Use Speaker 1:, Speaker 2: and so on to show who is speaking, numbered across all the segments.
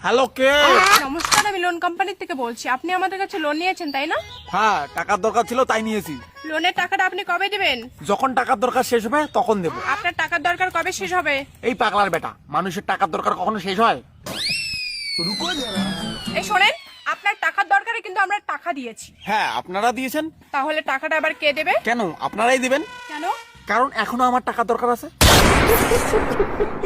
Speaker 1: Hello কে?
Speaker 2: নমস্কার, আমি loan company থেকে বলছি। আপনি আমাদের কাছে লোন নিয়েছেন তাই না?
Speaker 1: হ্যাঁ, টাকার দরকার ছিল তাই নিয়েছি।
Speaker 2: লোনের টাকাটা আপনি কবে দিবেন?
Speaker 1: যখন টাকার দরকার শেষ হবে তখন দেবো।
Speaker 2: আপনার টাকার দরকার কবে শেষ হবে?
Speaker 1: এই পাগলার বেটা, মানুষের টাকার দরকার কখনো শেষ হয়?
Speaker 2: এই শোনেন, আপনার টাকার দরকারে কিন্তু আমরা টাকা দিয়েছি।
Speaker 1: হ্যাঁ, আপনারা দিয়েছেন।
Speaker 2: তাহলে টাকাটা আবার কে দেবে?
Speaker 1: কেন আপনারাই দিবেন?
Speaker 2: কেন?
Speaker 1: কারণ এখনো আমার টাকার দরকার আছে।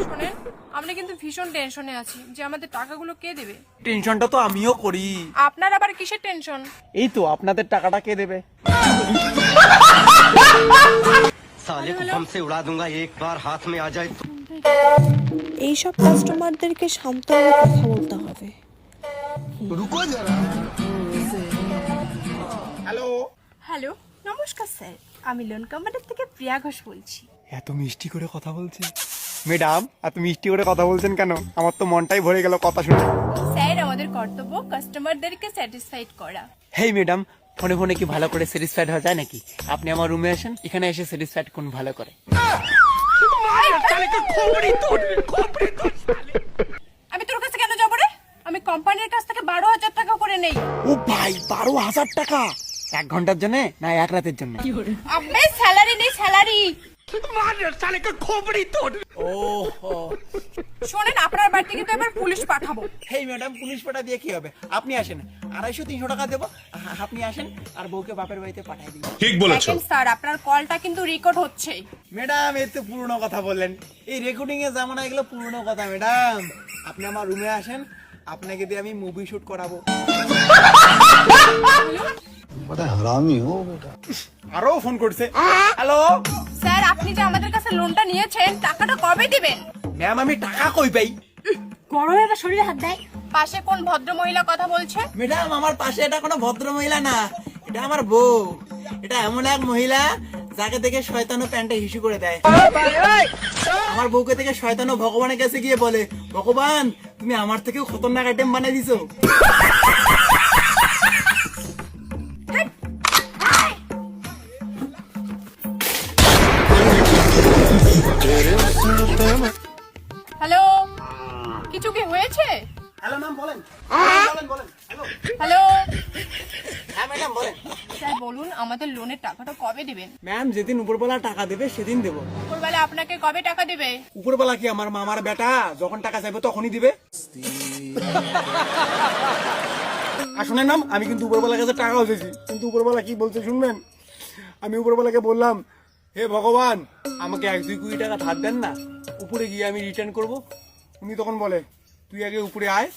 Speaker 2: শোনেন, আমরা কিন্তু ভীষণ টেনশনে আছি যে আমাদের টাকাগুলো কে দেবে।
Speaker 1: টেনশনটা তো আমিও করি।
Speaker 2: আপনার আবার কিসের টেনশন?
Speaker 1: এই তো আপনাদের টাকাটা কে দেবে?
Speaker 3: साले को बम से उड़ा दूंगा एक बार हाथ में आ जाए तो।
Speaker 4: এইসব কাস্টমারদেরকে শান্তভাবে কথা বলতে হবে।
Speaker 1: হ্যালো।
Speaker 2: হ্যালো, নমস্কার স্যার, আমি লোন কোম্পানি থেকে প্রিয়া ঘোষ বলছি।
Speaker 1: এত মিষ্টি করে কথা বলছে ম্যাডাম, এত মিষ্টি করে কথা বলছেন কেন? আমার তো মনটাই ভরে গেল কথা শুনে।
Speaker 2: স্যার, আমাদের কর্তব্য কাস্টমারদেরকে স্যাটিসফাইড করা।
Speaker 1: হেই ম্যাডাম, ফোনে ফোনে কি ভালো করে স্যাটিসফাইড হওয়া যায় নাকি? আপনি আমার রুমে আসেন, এখানে এসে স্যাটিসফাইড কোন ভালো করে।
Speaker 2: আমি তোর কাছে কেন যাবো রে? আমি কোম্পানির কাছ থেকে 12,000 টাকা করে নেই।
Speaker 1: ও ভাই, 12,000 টাকা 1 ঘন্টার জন্য না 1 রাতের জন্য?
Speaker 2: আবে স্যালারি নেই, স্যালারি।
Speaker 1: ওহো।
Speaker 2: শোনেন, আপনার বাড়িতে কিন্তু এবার পুলিশ পাঠাবো।
Speaker 1: হেই ম্যাডাম, পুলিশ পাঠা দিয়ে কি হবে? আপনি আসেন, 250-300 টাকা দেবো। আপনি আসেন আর বউকে বাপের বাড়িতে পাঠিয়ে দিন।
Speaker 5: ঠিক বলেছো।
Speaker 2: দেখেন স্যার, আপনার কলটা কিন্তু রেকর্ড হচ্ছে।
Speaker 1: ম্যাডাম, এই তো পুরনো কথা বললেন। এই রেকর্ডিং এর জামানা এগুলো পুরনো কথা ম্যাডাম। আপনি আমার রুমে আসেন, আপনাকে দিয়ে আমি মুভি শুট করাবো।
Speaker 6: बड़ा हरामी हो बेटा।
Speaker 1: আরো ফোন করছে। হ্যালো
Speaker 2: স্যার, আপনি যে আমাদের কাছে লোনটা নিয়েছেন, টাকাটা কবে দিবেন?
Speaker 1: ম্যাম, আমি টাকা কই পাই?
Speaker 2: গরমে বা শরীরে হাত দেয়। পাশে কোন ভদ্র মহিলা কথা বলছে?
Speaker 1: ম্যাডাম, আমার পাশে এটা কোনো ভদ্র মহিলা না, এটা আমার বউ। এটা এমন এক মহিলা যাকে দেখে শয়তানও প্যান্টে হিসু করে দেয়। আমার বউকে থেকে শয়তানও ভগবানের কাছে গিয়ে বলে, ভগবান তুমি আমার থেকেও খতরনাক আইটেম বানিয়ে দিছো।
Speaker 2: হ্যালো, কিছু কি হয়েছে?
Speaker 1: হ্যালো ম্যাম, বলেন। বলেন। হ্যালো।
Speaker 2: হ্যালো
Speaker 1: হ্যাঁ ম্যাডাম, বলেন।
Speaker 2: স্যার, বলুন আমাদের লোনের টাকাটা কবে দিবেন?
Speaker 1: ম্যাম, যেদিন উপরবেলা টাকা দেবে সেদিন দেবো।
Speaker 2: উপরবেলা আপনাকে কবে টাকা দেবে?
Speaker 1: উপরবেলা কি আমার মামার বেটা? যখন টাকা চাইবে তখনই দিবে। আর শুনেন ম্যাম, আমি কিন্তু উপরবেলার কাছে টাকা উঠেছি, কিন্তু উপরবেলা কি বলছে শুনবেন? আমি উপরবেলাকে বললাম, হে ভগবান আমাকে 1-2 কোটি টাকা ধার দেন না, উপরে গিয়ে আমি রিটার্ন করব। উনি তখন বলে, তুই আগে উপরে আয়,